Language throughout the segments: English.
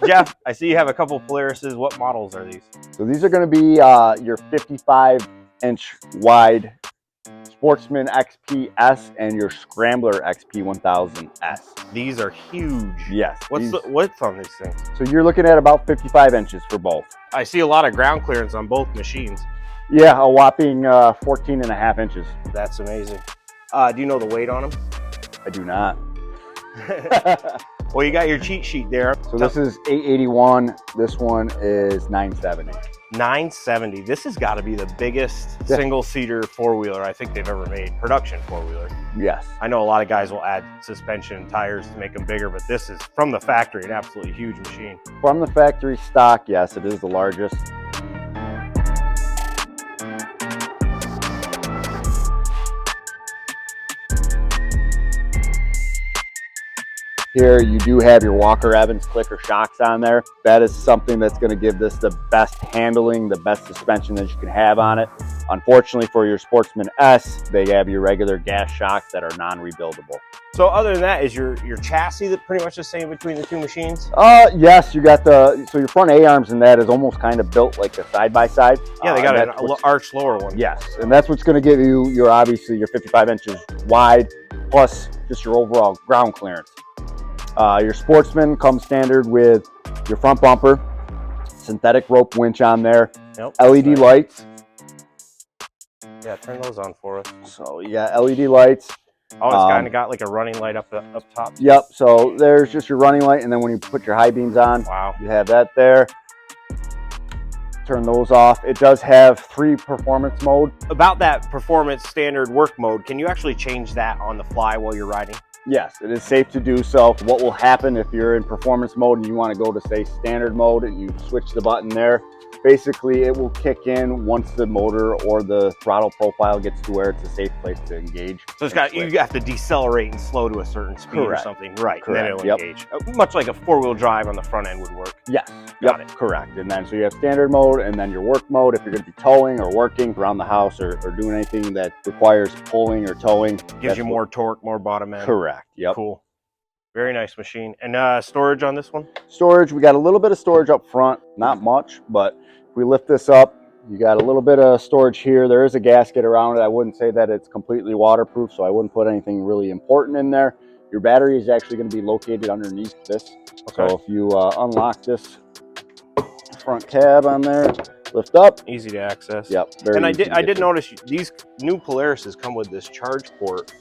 Jeff, I see you have a couple Polarises. What models are these? So these are going to be your 55-inch wide Sportsman XP-S and your Scrambler XP-1000S. These are huge. Yes. What's on these things? So you're looking at about 55 inches for both. I see a lot of ground clearance on both machines. Yeah, a whopping 14.5 inches. That's amazing. Do you know the weight on them? I do not. Well, you got your cheat sheet there. So this is 881. This one is 970. 970. This has got to be the biggest single-seater four-wheeler I think they've ever made. Production four-wheeler. Yes. I know a lot of guys will add suspension and tires to make them bigger, but this is, from the factory, an absolutely huge machine. From the factory stock, yes, it is the largest. Here you do have your Walker Evans clicker shocks on there. That is something that's going to give this the best handling, the best suspension that you can have on it. Unfortunately for your Sportsman S, they have your regular gas shocks that are non-rebuildable. So other than that, is your chassis that pretty much the same between the two machines? Yes, you got so your front A-arms in that is almost kind of built like a side-by-side. Yeah, they got an arch lower one. Yes, and that's what's going to give you your, obviously, your 55 inches wide, plus just your overall ground clearance. Your Sportsman comes standard with your front bumper, synthetic rope winch on there, LED lights. Yeah, turn those on for us. So you got LED lights. Oh, it's kind of got like a running light up top. Yep, so there's just your running light, and then when you put your high beams on, wow, you have that there. Turn those off. It does have 3 performance mode. About that performance standard work mode, can you actually change that on the fly while you're riding? Yes, it is safe to do so. What will happen if you're in performance mode and you want to go to, say, standard mode, and you switch the button there, basically it will kick in once the motor or the throttle profile gets to where it's a safe place to engage. So it's got, you have to decelerate and slow to a certain speed or something, right? Correct. And then it'll engage. Much like a four-wheel drive on the front end would work. Yes. Got it. Correct. And then so you have standard mode, and then your work mode if you're going to be towing or working around the house or doing anything that requires pulling or towing. Gives you more torque, more bottom end. Correct. Yep. Cool. Very nice machine. And storage on this one? Storage, we got a little bit of storage up front, not much, but if we lift this up, you got a little bit of storage here. There is a gasket around it. I wouldn't say that it's completely waterproof, so I wouldn't put anything really important in there. Your battery is actually going to be located underneath this. Okay. So if you unlock this front tab on there, lift up. Easy to access. Yep. And I did notice these new Polarises come with this charge port,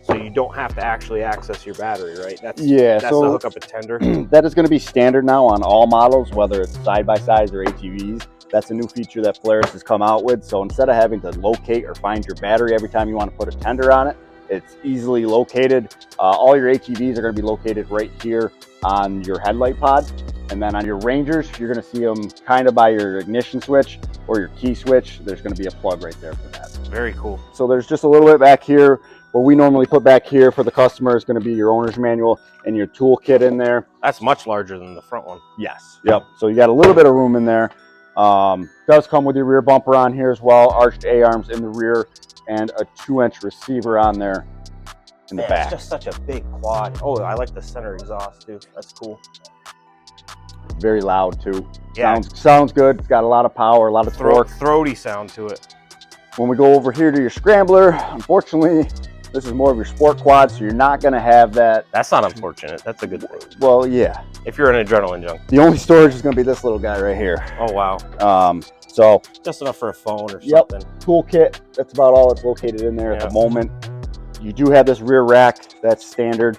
so you don't have to actually access your battery, right? That's the hookup at tender. That is going to be standard now on all models, whether it's side-by-sides or ATVs. That's a new feature that Polaris has come out with. So instead of having to locate or find your battery every time you want to put a tender on it, it's easily located. All your ATVs are going to be located right here on your headlight pod. And then on your Rangers, you're going to see them kind of by your ignition switch or your key switch. There's going to be a plug right there for that. Very cool. So there's just a little bit back here. What we normally put back here for the customer is going to be your owner's manual and your toolkit in there. That's much larger than the front one. Yes. Yep. So you got a little bit of room in there. Does come with your rear bumper on here as well, arched A-arms in the rear, and a 2-inch receiver on there in the back. It's just such a big quad. Oh, I like the center exhaust too. That's cool. Very loud too. Yeah. Sounds good. It's got a lot of power, a lot of torque. Throaty sound to it. When we go over here to your Scrambler, unfortunately, this is more of your sport quad, so you're not going to have that. That's not unfortunate. That's a good thing. Well, yeah. If you're an adrenaline junkie. The only storage is going to be this little guy right here. Oh, wow. So just enough for a phone or something. Toolkit, that's about all that's located in there at the moment. You do have this rear rack. That's standard.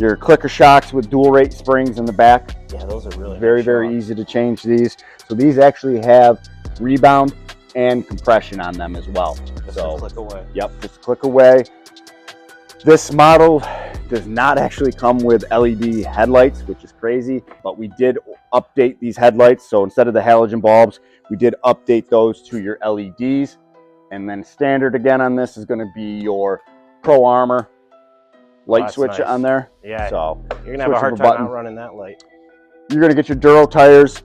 Your clicker shocks with dual rate springs in the back. Yeah, those are really very easy to change these. So these actually have rebound and compression on them as well. Just a click away. Yep, just a click away. This model does not actually come with LED headlights, which is crazy, but we did update these headlights. So instead of the halogen bulbs, we did update those to your LEDs. And then standard again on this is going to be your Pro Armor light switch on there. Yeah, so you're going to have a hard time outrunning that light. You're going to get your Duro tires,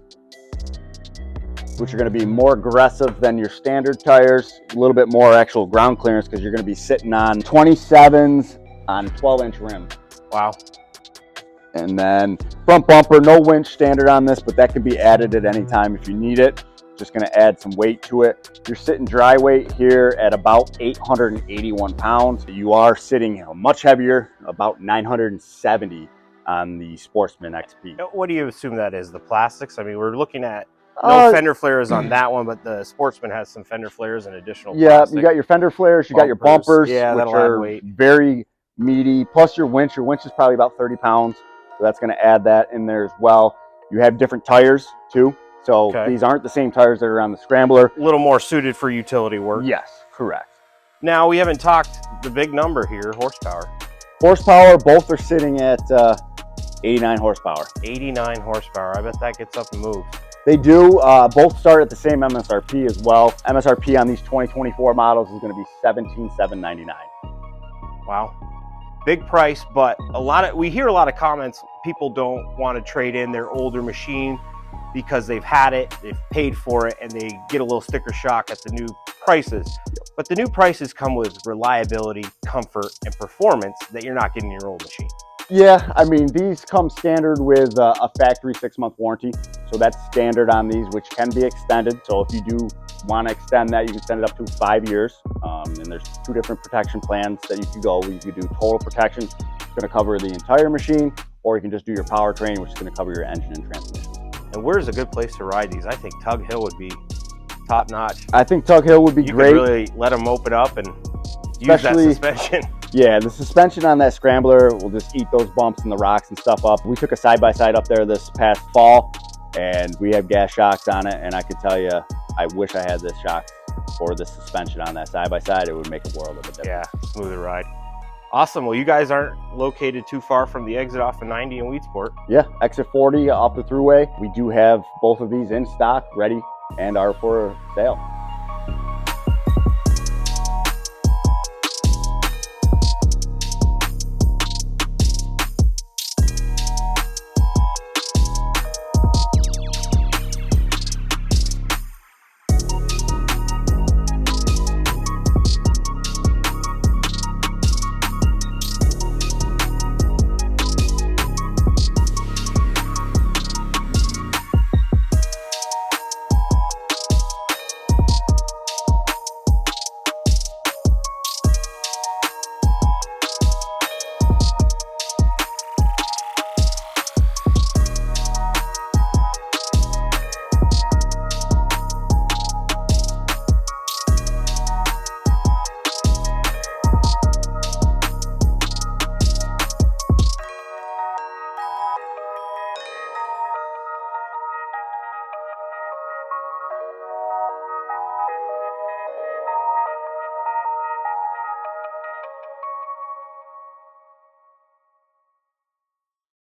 which are going to be more aggressive than your standard tires, a little bit more actual ground clearance because you're going to be sitting on 27s on 12-inch rims. Wow. And then front bumper, no winch standard on this, but that can be added at any time if you need it. Just going to add some weight to it. You're sitting dry weight here at about 881 pounds. You are sitting much heavier, about 970 on the Sportsman XP. What do you assume that is? The plastics? I mean, we're looking at no fender flares on that one, but the Sportsman has some fender flares and additional plastic. You got your fender flares, you got your bumpers, yeah, which are very meaty, plus your winch. Your winch is probably about 30 pounds, so that's going to add that in there as well. You have different tires too, so these aren't the same tires that are on the Scrambler. A little more suited for utility work. Yes, correct. Now, we haven't talked the big number here, horsepower. Horsepower, both are sitting at 89 horsepower. 89 horsepower. I bet that gets up and moves. They do. Both start at the same MSRP as well. MSRP on these 2024 models is going to be $17,799. Wow. Big price, but we hear a lot of comments. People don't want to trade in their older machine because they've had it, they've paid for it, and they get a little sticker shock at the new prices. But the new prices come with reliability, comfort, and performance that you're not getting in your old machine. Yeah, I mean, these come standard with a factory 6-month warranty. So that's standard on these, which can be extended. So if you do want to extend that, you can extend it up to 5 years. And there's 2 different protection plans that you can go. You can do total protection, it's going to cover the entire machine, or you can just do your powertrain, which is going to cover your engine and transmission. And where's a good place to ride these? I think Tug Hill would be top notch. I think Tug Hill would be great. You could really let them open up and use that suspension. Yeah, the suspension on that Scrambler will just eat those bumps and the rocks and stuff up. We took a side-by-side up there this past fall, and we have gas shocks on it, and I can tell you, I wish I had this shock or the suspension on that side-by-side. It would make a world of a difference. Yeah, smoother ride. Awesome. Well, you guys aren't located too far from the exit off of 90 in Weedsport. Yeah, exit 40 off the thruway. We do have both of these in stock, ready, and are for sale.